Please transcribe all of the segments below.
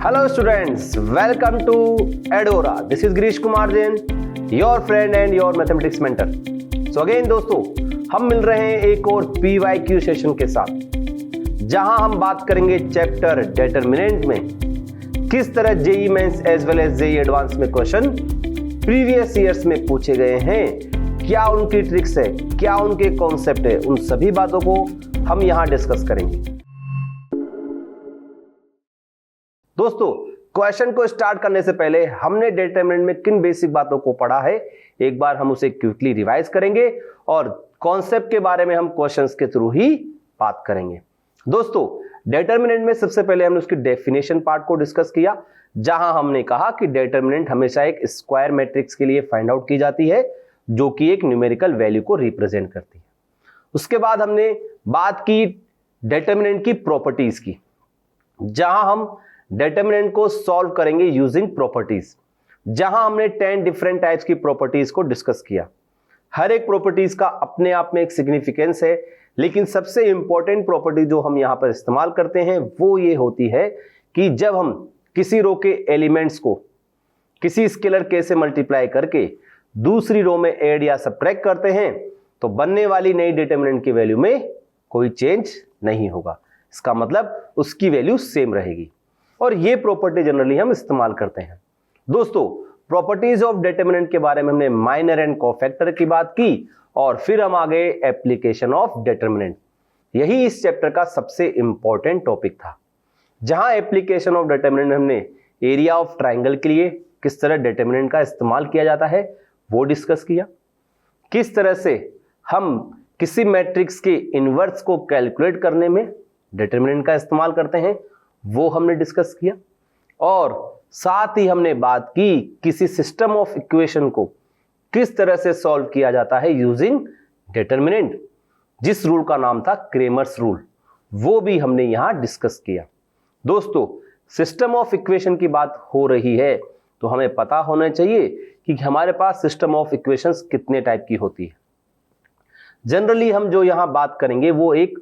Hello students, welcome to Edora. This is Girish Kumar Jain, your friend and your mathematics mentor. So again दोस्तों, हम मिल रहे हैं एक और PYQ सेशन के साथ, जहां हम बात करेंगे चैप्टर डिटरमिनेंट में किस तरह JEE mains as well as JEE advance में क्वेश्चन प्रीवियस ईयर्स में पूछे गए हैं, क्या उनकी ट्रिक्स है, क्या उनके कॉन्सेप्ट है, उन सभी बातों को हम यहां डिस्कस करेंगे। दोस्तों, क्वेश्चन को स्टार्ट करने से पहले हमने डिटरमिनेंट में किन बेसिक बातों को पढ़ा है, एक बार हम उसे क्विकली रिवाइज करेंगे और कॉन्सेप्ट के बारे में हम क्वेश्चंस के थ्रू ही बात करेंगे। दोस्तों, डिटरमिनेंट में सबसे पहले हमने उसकी डेफिनेशन पार्ट को डिस्कस किया, जहां हमने कहा कि डिटरमिनेंट हमेशा एक स्क्वायर मैट्रिक्स के लिए फाइंड आउट की जाती है, जो कि एक न्यूमेरिकल वैल्यू को रिप्रेजेंट करती है। उसके बाद हमने बात की डिटरमिनेंट की प्रॉपर्टीज की, जहां हम डिटरमिनेंट को सॉल्व करेंगे यूजिंग प्रॉपर्टीज, जहां हमने 10 डिफरेंट टाइप्स की प्रॉपर्टीज को डिस्कस किया। हर एक प्रॉपर्टीज का अपने आप में एक सिग्निफिकेंस है, लेकिन सबसे इंपॉर्टेंट प्रॉपर्टी जो हम यहां पर इस्तेमाल करते हैं वो ये होती है कि जब हम किसी रो के एलिमेंट्स को किसी स्केलर के से मल्टीप्लाई करके दूसरी रो में ऐड या सब्ट्रैक्ट करते हैं तो बनने वाली नई डिटरमिनेंट की वैल्यू में कोई चेंज नहीं होगा। इसका मतलब उसकी वैल्यू सेम रहेगी, और ये प्रॉपर्टी जनरली हम इस्तेमाल करते हैं। दोस्तों, प्रॉपर्टीज ऑफ डिटरमिनेंट के बारे में हमने माइनर एंड कोफैक्टर की बात की, और फिर हम आ गए एप्लीकेशन ऑफ डिटरमिनेंट। यही इस चैप्टर का सबसे इंपॉर्टेंट टॉपिक था, जहां एप्लीकेशन ऑफ डिटरमिनेंट में हमने एरिया ऑफ ट्राइंगल के लिए किस तरह डिटरमिनेंट का इस्तेमाल किया जाता है वो डिस्कस किया, किस तरह से हम किसी मैट्रिक्स के इनवर्स को कैलकुलेट करने में डिटरमिनेंट का इस्तेमाल करते हैं वो हमने डिस्कस किया, और साथ ही हमने बात की किसी सिस्टम ऑफ इक्वेशन को किस तरह से सॉल्व किया जाता है यूजिंग डिटरमिनेंट, जिस रूल का नाम था क्रेमर्स रूल, वो भी हमने यहां डिस्कस किया। दोस्तों, सिस्टम ऑफ इक्वेशन की बात हो रही है तो हमें पता होना चाहिए कि हमारे पास सिस्टम ऑफ इक्वेशंस कितने टाइप की होती है। जनरली हम जो यहां बात करेंगे वो एक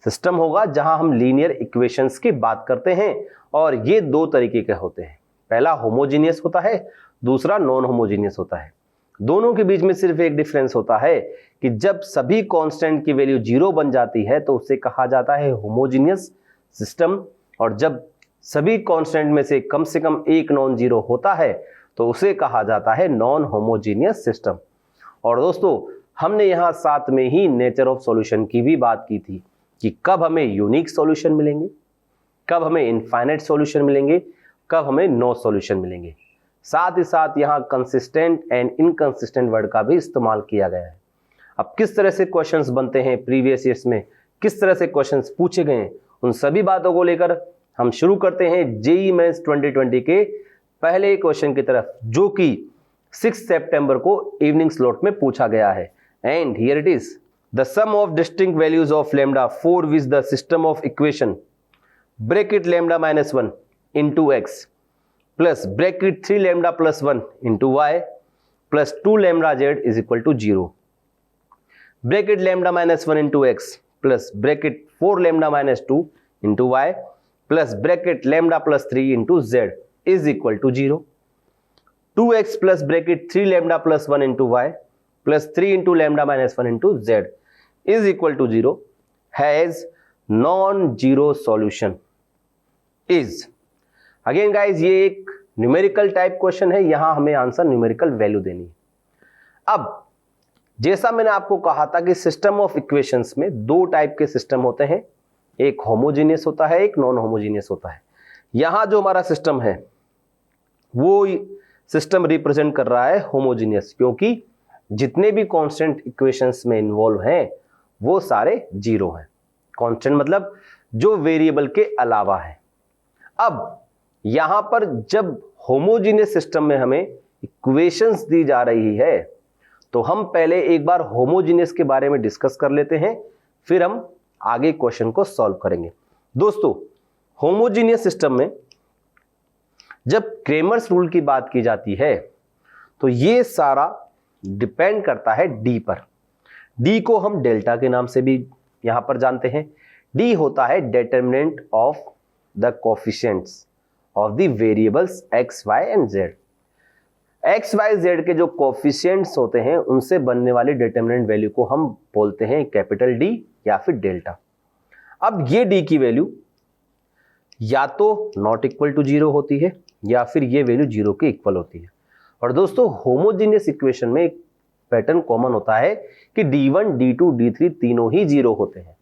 सिस्टम होगा जहां हम लीनियर इक्वेशंस की बात करते हैं, और ये दो तरीके के होते हैं। पहला होमोजीनियस होता है, दूसरा नॉन होमोजीनियस होता है। दोनों के बीच में सिर्फ एक डिफरेंस होता है कि जब सभी कांस्टेंट की वैल्यू 0 बन जाती है तो उसे कहा जाता है होमोजीनियस सिस्टम, और जब सभी कांस्टेंट में से कम एक नॉन जीरो होता है तो उसे कहा जाता है नॉन होमोजीनियस सिस्टम। और दोस्तों, हमने यहां साथ में ही नेचर ऑफ सॉल्यूशन की भी बात की थी कि कब हमें यूनिक सॉल्यूशन मिलेंगे, कब हमें इनफाइनाइट सॉल्यूशन मिलेंगे, कब हमें नो सॉल्यूशन मिलेंगे। साथ ही साथ यहाँ कंसिस्टेंट एंड इनकंसिस्टेंट वर्ड का भी इस्तेमाल किया गया है। अब किस तरह से क्वेश्चंस बनते हैं प्रीवियस ईयर्स में, किस तरह से क्वेश्चंस पूछे गए हैं, उन सभी बातों को लेकर हम शुरू करते हैं जेईई मेंस 2020 के पहले क्वेश्चन की तरफ, जो कि 6 सितंबर को इवनिंग स्लॉट में पूछा गया है। And here it is, the sum of distinct values of lambda for which the system of equation bracket lambda minus 1 into x plus bracket 3 lambda plus 1 into y plus 2 lambda z is equal to 0, bracket lambda minus 1 into x plus bracket 4 lambda minus 2 into y plus bracket lambda plus 3 into z is equal to 0, 2x plus bracket 3 lambda plus 1 into y plus 3 into lambda minus 1 into z is equal to 0 has non-zero solution is। Again guys, ये एक numerical type question है, यहां हमें answer numerical value देनी है। अब जैसा मैंने आपको कहा था कि सिस्टम ऑफ इक्वेशंस में दो टाइप के सिस्टम होते हैं, एक होमोजीनियस होता है, एक नॉन होमोजीनियस होता है। यहां जो हमारा सिस्टम है वो सिस्टम रिप्रेजेंट कर रहा है होमोजीनियस, क्योंकि जितने भी कांस्टेंट इक्वेशंस में इन्वॉल्व हैं वो सारे 0 हैं। कांस्टेंट मतलब जो वेरिएबल के अलावा है। अब यहां पर जब होमोजीनियस सिस्टम में हमें इक्वेशंस दी जा रही है तो हम पहले एक बार होमोजीनियस के बारे में डिस्कस कर लेते हैं, फिर हम आगे क्वेश्चन को सॉल्व करेंगे। दोस्तों, होमोजीनियस सिस्टम में जब क्रेमर्स रूल की बात की जाती है तो ये सारा डिपेंड करता है डी पर। डी को हम डेल्टा के नाम से भी यहां पर जानते हैं। डी होता है determinant of the coefficients of the variables x, y and z। x, y, z के जो कोफिशिएंट्स होते हैं उनसे बनने वाली डिटरमिनेंट वैल्यू को हम बोलते हैं कैपिटल D या फिर डेल्टा। अब ये D की वैल्यू या तो नॉट इक्वल टू 0 होती है या फिर ये वैल्यू 0 के इक्वल होती है। और दोस्तों होमोजेनियस इक्वेशन में एक पैटर्न कॉमन होता है कि D1, D2, D3 तीनों ही 0 होते हैं,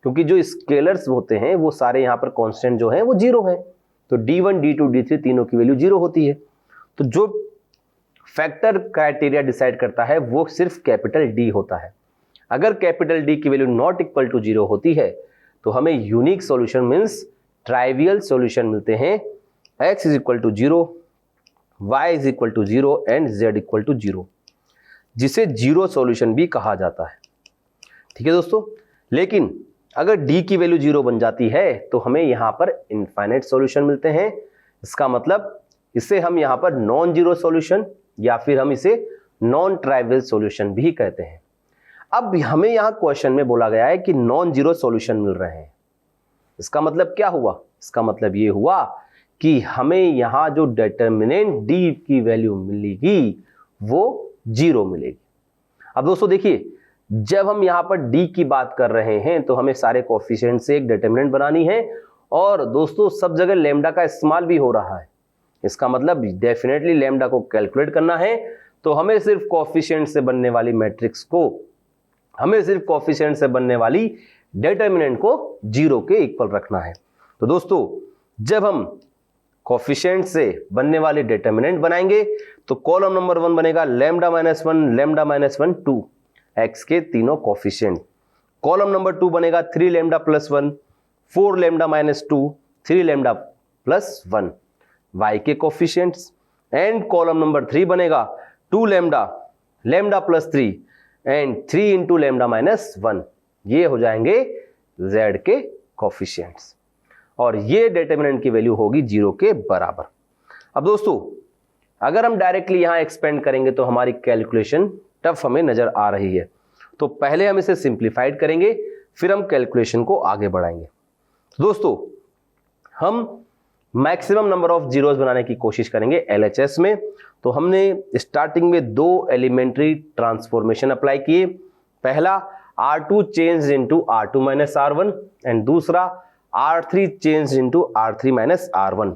क्योंकि जो स्केलर्स होते हैं वो सारे यहाँ पर कांस्टेंट जो हैं वो 0 हैं। तो D1, D2, D3 तीनों की वैल्यू 0 होती है। तो जो फैक्टर क्राइटेरिया डिसाइड करता है वो सिर्फ कैपिटल D होता है। अगर कैपिटल D की वैल्यू नॉट इक्वल टू 0 होती है तो हमें unique solution means trivial solution मिलते हैं। x is equal to 0, y is equal to 0 and z equal to 0, जिसे जीरो सॉल्यूशन भी कहा जाता है। ठीक है दोस्तों, लेकिन अगर d की वैल्यू 0 बन जाती है तो हमें यहां पर इनफाइनाइट सॉल्यूशन मिलते हैं। इसका मतलब इसे हम यहां पर नॉन जीरो सॉल्यूशन या फिर हम इसे नॉन ट्राइवियल सॉल्यूशन भी कहते हैं। अब हमें यहां क्वेश्चन में बोला गया है कि नॉन जीरो सॉल्यूशन मिल रहे हैं। इसका मतलब क्या हुआ? इसका मतलब ये हुआ कि हमें यहां जो डिटरमिनेंट D की वैल्यू मिलेगी वो 0 मिलेगी। अब दोस्तों देखिए, जब हम यहां पर D की बात कर रहे हैं तो हमें सारे कोएफिशिएंट से एक डिटरमिनेंट बनानी है और दोस्तों सब जगह लैम्डा का इस्तेमाल भी हो रहा है। इसका मतलब डेफिनेटली लैम्डा को कैलकुलेट करना है, तो हमें सिर्फ कोएफिशिएंट से बनने वाली मैट्रिक्स को, हमें सिर्फ कोएफिशिएंट से बनने वाली डिटरमिनेंट को 0 के इक्वल रखना है। तो दोस्तों जब हम कोएफिशिएंट से बनने वाले डिटरमिनेंट बनाएंगे तो कॉलम नंबर 1 बनेगा lambda minus 1, lambda minus 1, 2 x के तीनों कोएफिशिएंट। कॉलम नंबर 2 बनेगा 3 lambda plus 1, 4 lambda minus 2, 3 lambda plus 1 y के कोएफिशिएंट्स। एंड कॉलम नंबर 3 बनेगा 2 lambda, lambda plus 3 and 3 into lambda minus 1, ये हो जाएंगे z के कोएफिशिएंट्स और ये डिटरमिनेंट की वैल्यू होगी 0 के बराबर। अब दोस्तों अगर हम डायरेक्टली यहां एक्सपेंड करेंगे तो हमारी कैलकुलेशन टफ हमें नजर आ रही है, तो पहले हम इसे सिंप्लीफाइड करेंगे फिर हम कैलकुलेशन को आगे बढ़ाएंगे। दोस्तों हम मैक्सिमम नंबर ऑफ जीरोस बनाने की कोशिश करेंगे LHS में। तो हमने स्टार्टिंग में 2 एलिमेंट्री ट्रांसफॉर्मेशन अप्लाई किए। पहला R2 change into R2 minus R1 and दूसरा R3 change into R3 minus R1।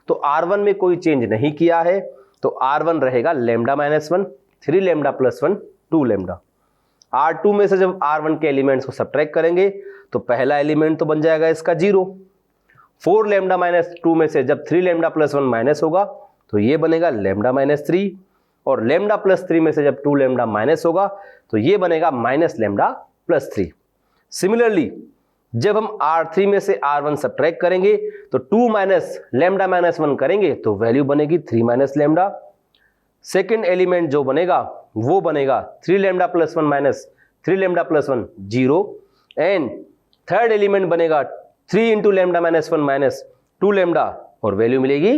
तो R1 में कोई चेंज नहीं किया है तो R1 रहेगा lambda minus 1, 3 lambda plus 1, 2 lambda. R2 में से जब R1 के एलिमेंट्स को सब्ट्रैक्ट करेंगे तो पहला एलिमेंट तो बन जाएगा इसका 0। 4 लैम्डा माइनस 2 में से जब 3 लैम्डा प्लस 1 माइनस होगा तो ये बनेगा लैम्डा माइनस 3 और लैम्डा प्लस 3 में से जब 2 लैम्डा माइनस होगा तो ये बनेगा माइनस लैम्डा प्लस 3। सिमिलरली जब हम R3 में से R1 सब्ट्रैक्ट करेंगे तो 2 माइनस लैम्डा माइनस 1 करेंगे तो वैल्यू बनेगी 3 माइनस लैम्डा। सेकेंड एलिमेंट जो बनेगा वो बनेगा 3 lambda plus 1 minus 3 lambda plus 1, 0 and third element बनेगा 3 into lambda minus 1 minus 2 lambda और वैल्यू मिलेगी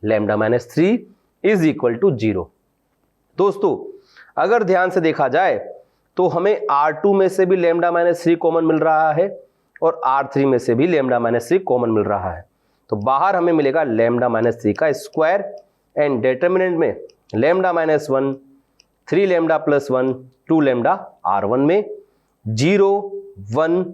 lambda minus 3 is equal to 0। दोस्तों अगर ध्यान से देखा जाए तो हमें R2 में से भी लैम्डा माइनस 3 कॉमन मिल रहा है और R3 में से भी लैम्डा माइनस 3 कॉमन मिल रहा है, तो बाहर हमें मिलेगा लैम्डा माइनस 3 का स्क्वायर एंड डिटरमिनेंट में lambda minus 1, 3 lambda plus 1, 2 lambda R1 में, 0, 1,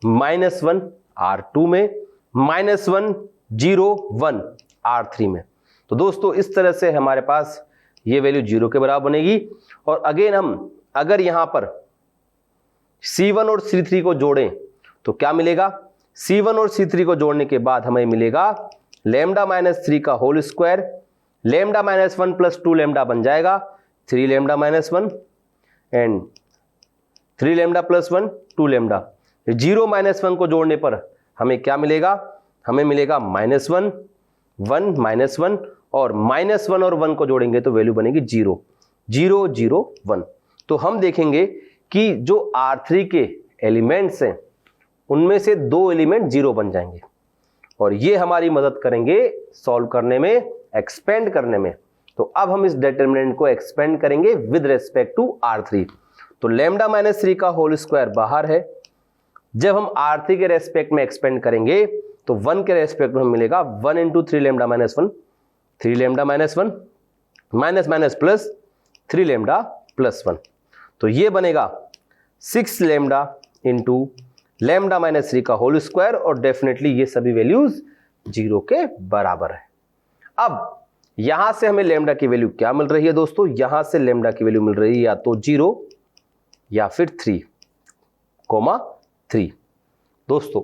माइनस 1 R2 में, माइनस 1, 0, 1 R3 में। तो दोस्तों इस तरह से हमारे पास ये वैल्यू 0 के बराबर बनेगी। और अगेन हम अगर यहां पर C1 और C3 को जोड़ें तो क्या मिलेगा? C1 और C3 को जोड़ने के बाद हमें मिलेगा लैम्डा माइनस 3 का whole square, lambda minus 1 plus 2 lambda बन जाएगा 3 lambda minus 1 and 3 lambda plus 1, 2 lambda. 0 minus 1 को जोड़ने पर हमें क्या मिलेगा? हमें मिलेगा माइनस 1, 1 माइनस 1 और माइनस 1 और 1 को जोड़ेंगे तो वैल्यू बनेगी 0, 0, 0, 1। तो हम देखेंगे कि जो R3 के एलिमेंट्स हैं उनमें से 2 एलिमेंट 0 बन जाएंगे और ये हमारी मदद करेंगे सॉल्व करने में, एक्सपेंड करने में। तो अब हम इस डिटरमिनेंट को एक्सपेंड करेंगे विद रेस्पेक्ट टू R3। तो लैम्डा माइनस 3 का होल स्क्वायर बाहर है, जब हम R3 के रेस्पेक्ट में एक्सपेंड करेंगे तो 1 के रेस्पेक्ट में मिलेगा 1 into 3 lambda minus 1, 3 lambda minus 1 minus minus plus 3 lambda plus 1, तो ये बनेगा 6 लैम्डा इंटू लैम्डा माइनस 3 का होल स्क्वायर, और डेफिनेटली ये सभी वैल्यूज 0 के बराबर है। अब यहां से हमें लैम्डा की वैल्यू क्या मिल रही है दोस्तों, यहां से लैम्डा की वैल्यू मिल रही है या तो 0 या फिर 3,3। दोस्तों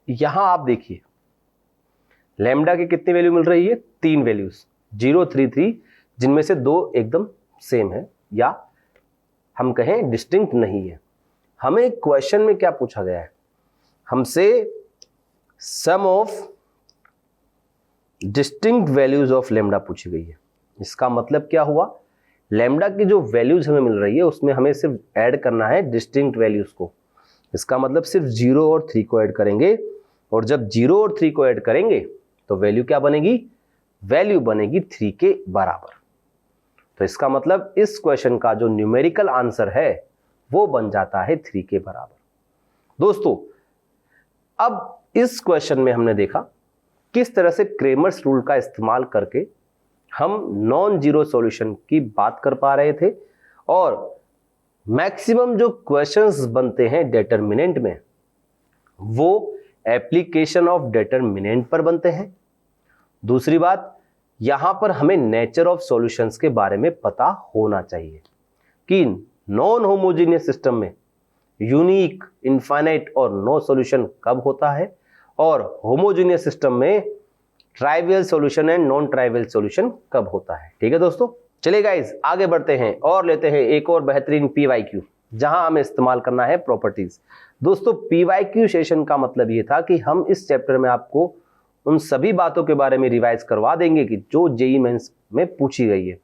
यहां आप देखिए लैम्डा की कितनी वैल्यू मिल रही है, 3 वैल्यूज 0, 3, 3, जिनमें से 2 एकदम सेम है या हम कहें डिस्टिंक्ट नहीं है। हमें क्वेश्चन में क्या पूछा गया है, हमसे sum of distinct values of lambda पूछी गई है। इसका मतलब क्या हुआ, लैम्डा की जो वैल्यूज हमें मिल रही है उसमें हमें सिर्फ ऐड करना है डिस्टिंक्ट वैल्यूज को। इसका मतलब सिर्फ 0 और 3 को ऐड करेंगे, और जब 0 और 3 को ऐड करेंगे तो वैल्यू क्या बनेगी, वैल्यू बनेगी 3 के बराबर। तो इसका मतलब इस क्वेश्चन का जो न्यूमेरिकल आंसर है वो बन जाता है 3 के बराबर। दोस्तों अब इस क्वेश्चन में हमने देखा किस तरह से क्रेमर्स रूल का इस्तेमाल करके हम नॉन जीरो सॉल्यूशन की बात कर पा रहे थे, और मैक्सिमम जो क्वेश्चंस बनते हैं डिटरमिनेंट में वो एप्लीकेशन ऑफ डिटरमिनेंट पर बनते हैं। दूसरी बात, यहां पर हमें नेचर ऑफ सॉल्यूशंस के बारे में पता होना चाहिए कि नॉन होमोजेनियस सिस्टम में यूनिक, इनफाइनाइट और नो सॉल्यूशन कब होता है, और होमोजेनियस सिस्टम में trivial solution and non trivial solution कब होता है। ठीक है दोस्तों, चलिए गाइस आगे बढ़ते हैं और लेते हैं एक और बेहतरीन PYQ, जहां हमें इस्तेमाल करना है प्रॉपर्टीज। दोस्तों PYQ सेशन का मतलब ये था कि हम इस चैप्टर में आपको उन सभी बातों के बारे में रिवाइज करवा देंगे कि जो जेईई मेंस में पूछी गई है,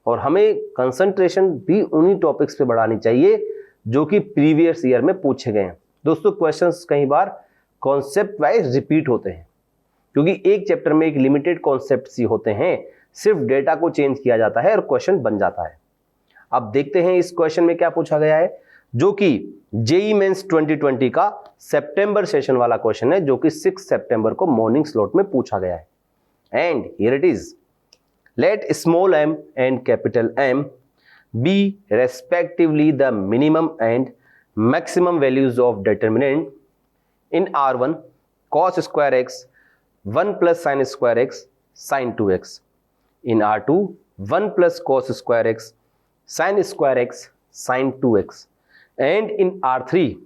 और हमें कंसंट्रेशन भी उन्हीं टॉपिक्स पे बढ़ानी चाहिए जो कि प्रीवियस ईयर में पूछे गए हैं। दोस्तों क्वेश्चंस कई बार कॉन्सेप्ट वाइज रिपीट होते हैं, क्योंकि एक चैप्टर में एक लिमिटेड कॉन्सेप्ट ही होते हैं, सिर्फ डेटा को चेंज किया जाता है और क्वेश्चन बन जाता है। अब देखते हैं इस क्वेश्चन में क्या पूछा गया है, जो कि जेईई मेंस 2020 का सितंबर सेशन वाला क्वेश्चन है, जो कि 6 सितंबर को मॉर्निंग स्लॉट में पूछा गया है। And here it is, let small m and capital M be respectively the minimum and maximum values of determinant in R1 cos square x 1 plus sin square x sin 2x, in R2 1 plus cos square x sin square x sin 2x, and in R3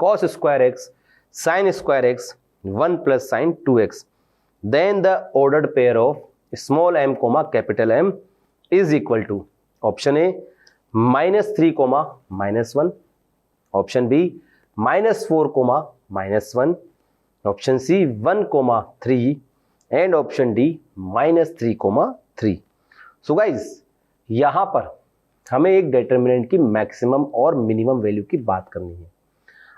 cos square x sin square x 1 plus sin 2x. Then the ordered pair of small m comma capital M is equal to option A -3 comma -1, option B -4 comma -1, option C 1 comma 3, and option D -3 comma 3। So guys यहां पर हमें एक determinant की maximum और minimum value की बात करनी है।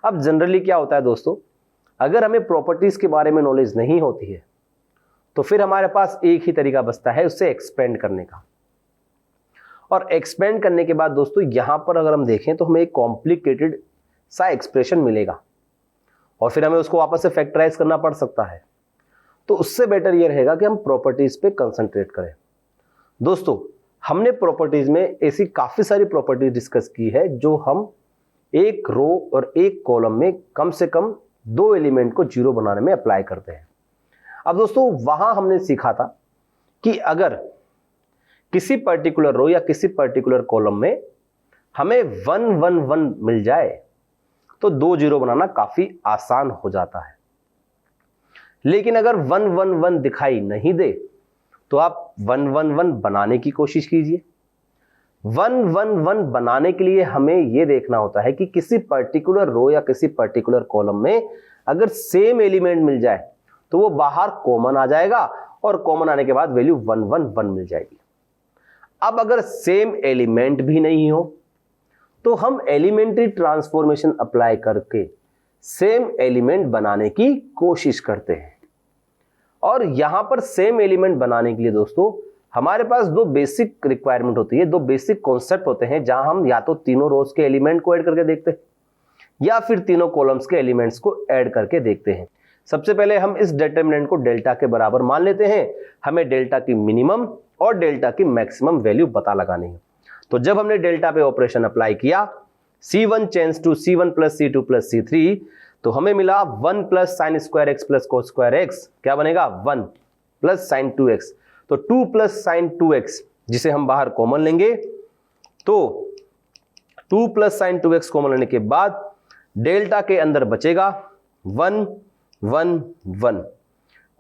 अब जनरली क्या होता है दोस्तों, अगर हमें प्रॉपर्टीज के बारे में नॉलेज नहीं होती है तो फिर हमारे पास एक ही तरीका बचता है उससे एक्सपेंड करने का, और एक्सपेंड करने के बाद दोस्तों यहां पर अगर हम देखें तो हमें एक कॉम्प्लिकेटेड सा एक्सप्रेशन मिलेगा, और फिर हमें उसको वापस से फैक्टराइज करना पड़ सकता है। तो उससे बेटर ये रहेगा कि हम प्रॉपर्टीज पे कंसंट्रेट करें। दोस्तों हमने प्रॉपर्टीज में ऐसी काफी सारी प्रॉपर्टीज डिस्कस की है जो हम एक रो और एक कॉलम में कम से कम 2 एलिमेंट को 0 बनाने में अप्लाई करते हैं। अब दोस्तों वहां हमने सीखा था कि अगर किसी पर्टिकुलर रो या किसी पर्टिकुलर कॉलम में हमें 1 1 1 मिल जाए तो 2 0 बनाना काफी आसान हो जाता है। लेकिन अगर 1 1 1 दिखाई नहीं दे तो आप 1 1 1 बनाने की कोशिश कीजिए। 1 1 1 बनाने के लिए हमें यह देखना होता है कि किसी पर्टिकुलर रो या किसी पर्टिकुलर कॉलम में अगर सेम एलिमेंट मिल जाए तो वो बाहर कॉमन आ जाएगा, और कॉमन आने के बाद वैल्यू 1 1 1 मिल जाएगी। अब अगर सेम एलिमेंट भी नहीं हो तो हम एलिमेंट्री ट्रांसफॉर्मेशन अप्लाई करके सेम एलिमेंट बनाने की कोशिश करते हैं। और यहां पर सेम एलिमेंट बनाने के लिए दोस्तों हमारे पास 2 बेसिक रिक्वायरमेंट होती है, 2 बेसिक कॉन्सेप्ट होते हैं, जहां हम या तो तीनों रोज के एलिमेंट को ऐड करके देखते हैं या फिर तीनों कॉलम्स के एलिमेंट्स को ऐड करके देखते हैं। सबसे पहले हम इस डिटरमिनेंट को डेल्टा के बराबर मान लेते हैं। हमें डेल्टा की मिनिमम और डेल्टा की मैक्सिमम वैल्यू पता लगानी है। तो जब हमने डेल्टा पे ऑपरेशन अप्लाई किया, C1 change to C1 plus C2 plus C3, तो हमें मिला 1 plus sine square x plus cos square x, क्या बनेगा 1 प्लस साइन 2x, तो 2 प्लस साइन 2x जिसे हम बाहर कॉमन लेंगे, तो 2 प्लस साइन 2x कॉमन लेने के बाद डेल्टा के अंदर बचेगा 1 1 1।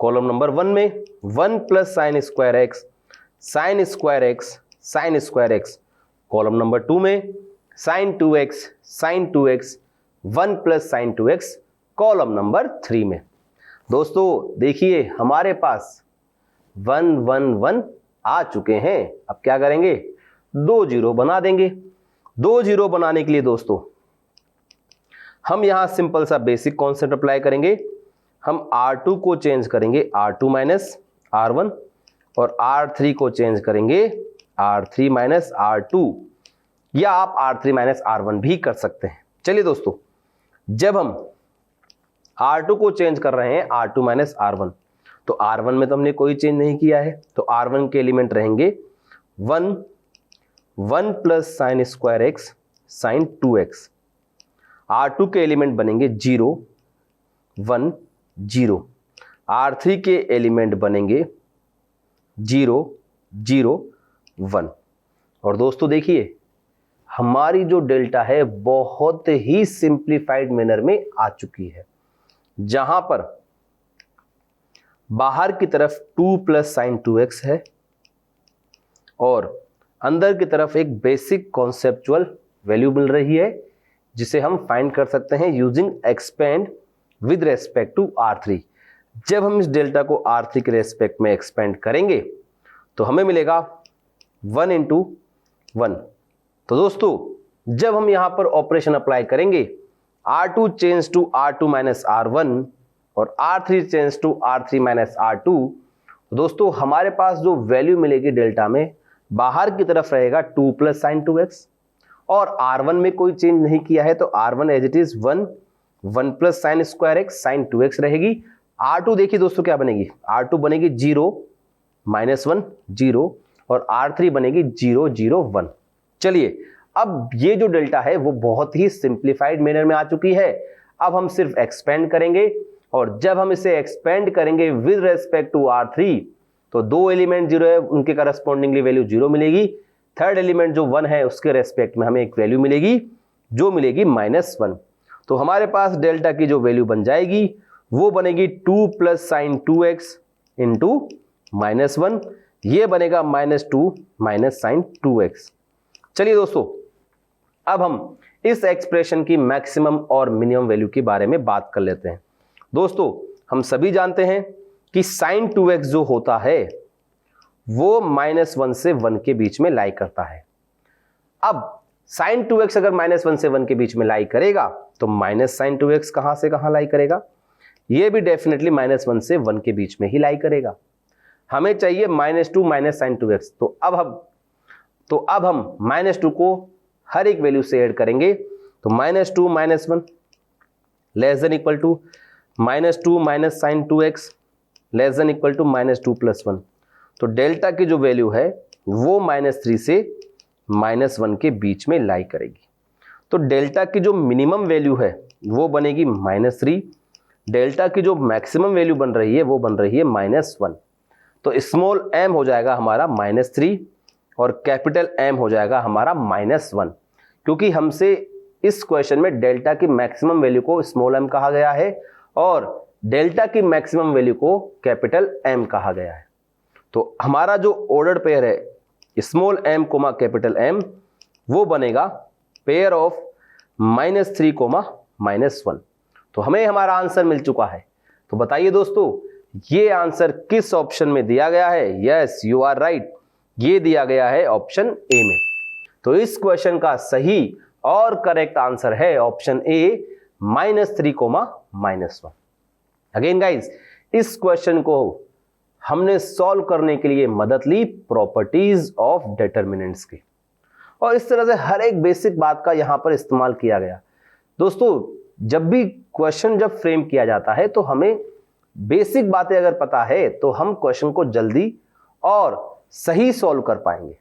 कॉलम नंबर 1 में 1 plus sine square x sine square x sine square x. Column number 2 में sine 2x 1 plus sine 2x। Column number 3 में दोस्तों देखिए हमारे पास 1 1 1 आ चुके हैं। अब क्या करेंगे, 2 जीरो बना देंगे। 2 जीरो बनाने के लिए दोस्तों हम यहां सिंपल सा बेसिक कॉन्सेप्ट अप्लाई करेंगे। हम R2 को चेंज करेंगे R2 माइनस R1 और R3 को चेंज करेंगे R3 माइनस R2, या आप R3 माइनस R1 भी कर सकते हैं। चलिए दोस्तों, जब हम R2 को चेंज कर रहे हैं R2 माइनस R1, तो R1 में तो हमने कोई चेंज नहीं किया है, तो R1 के एलिमेंट रहेंगे 1 1 plus sine square x sine 2x। R2 के एलिमेंट बनेंगे 0 1 0। R3 के एलिमेंट बनेंगे 0 0 1। और दोस्तों देखिए हमारी जो डेल्टा है बहुत ही सिंप्लीफाइड मैनर में आ चुकी है, जहां पर बाहर की तरफ 2 प्लस साइन 2x है और अंदर की तरफ एक बेसिक कॉन्सेप्चुअल वैल्यू मिल रही है, जिसे हम फाइंड कर सकते हैं using expand with respect to R3। जब हम इस डेल्टा को R3 के रेस्पेक्ट में एक्सपेंड करेंगे तो हमें मिलेगा 1 इंटू 1। तो दोस्तों जब हम यहां पर ऑपरेशन अप्लाई करेंगे R2 change to R2 minus R1 और R3 change to R3 minus R2, तो दोस्तों हमारे पास जो वैल्यू मिलेगी डेल्टा में, बाहर की तरफ रहेगा 2 प्लस साइन 2x और R1 में कोई चेंज नहीं किया है, तो R1 as it is 1 1 plus sine square x sine 2x रहेगी। R2 देखिए दोस्तों क्या बनेगी, R2 बनेगी 0 माइनस 1 0 और R3 बनेगी 0 0 1। चलिए अब ये जो डेल्टा है वो बहुत ही सिंप्लीफाइड मैनर में आ चुकी है। अब हम सिर्फ एक्सपेंड करेंगे और जब हम इसे एक्सपेंड करेंगे विद रेस्पेक्ट टू R3, तो 2 एलिमेंट 0 है, उनके करस्पॉन्डिंगली वैल्यू 0 मिलेगी। थर्ड एलिमेंट जो 1 है उसके रेस्पेक्ट में हमें एक वैल्यू मिलेगी जो मिलेगी -1। तो हमारे पास डेल्टा की जो वैल्यू बन जाएगी वो बनेगी 2 प्लस साइन 2x इंटू -1, ये बनेगा -2 माइनस साइन 2x। चलिए दोस्तों अब हम इस एक्सप्रेशन की मैक्सिमम और मिनिमम वैल्यू के बारे में बात कर लेते हैं। दोस्तों हम सभी जानते हैं कि साइन 2x जो होता है वो -1 से 1 के बीच में लाई करता है। अब साइन 2x अगर -1 से 1 के बीच में लाई करेगा तो माइनस साइन 2x कहां से कहां लाई करेगा, ये भी डेफिनेटली -1 से 1 के बीच में ही लाई करेगा। हमें चाहिए -2 माइनस साइन 2x, तो अब हम -2 को हर एक वैल्यू से ऐड करेंगे, तो -2 minus 1 less than equal to -2 minus sine 2x less than equal to -2 plus 1। तो डेल्टा की जो वैल्यू है वो -3 से -1 के बीच में लाई करेगी। तो डेल्टा की जो मिनिमम वैल्यू है वो बनेगी -3, डेल्टा की जो मैक्सिमम वैल्यू बन रही है वो बन रही है -1। तो स्मॉल m हो जाएगा हमारा -3 और कैपिटल M हो जाएगा हमारा -1, क्योंकि हमसे इस क्वेश्चन में डेल्टा की मैक्सिमम वैल्यू को स्मॉल m कहा गया है और डेल्टा की मैक्सिमम वैल्यू को कैपिटल M कहा गया है। तो हमारा जो ऑर्डर्ड पेयर है small m comma capital M वो बनेगा पेयर ऑफ -3 कोमा -1। तो हमें हमारा आंसर मिल चुका है। तो बताइए दोस्तों ये आंसर किस ऑप्शन में दिया गया है? यस यू आर राइट, ये दिया गया है ऑप्शन ए में। तो इस क्वेश्चन का सही और करेक्ट आंसर है option A -3 comma -1। Again guys इस क्वेश्चन को हमने सॉल्व करने के लिए मदद ली प्रॉपर्टीज ऑफ डिटरमिनेंट्स की, और इस तरह से हर एक बेसिक बात का यहां पर इस्तेमाल किया गया। दोस्तों जब भी क्वेश्चन जब फ्रेम किया जाता है तो हमें बेसिक बातें अगर पता है तो हम क्वेश्चन को जल्दी और सही सॉल्व कर पाएंगे।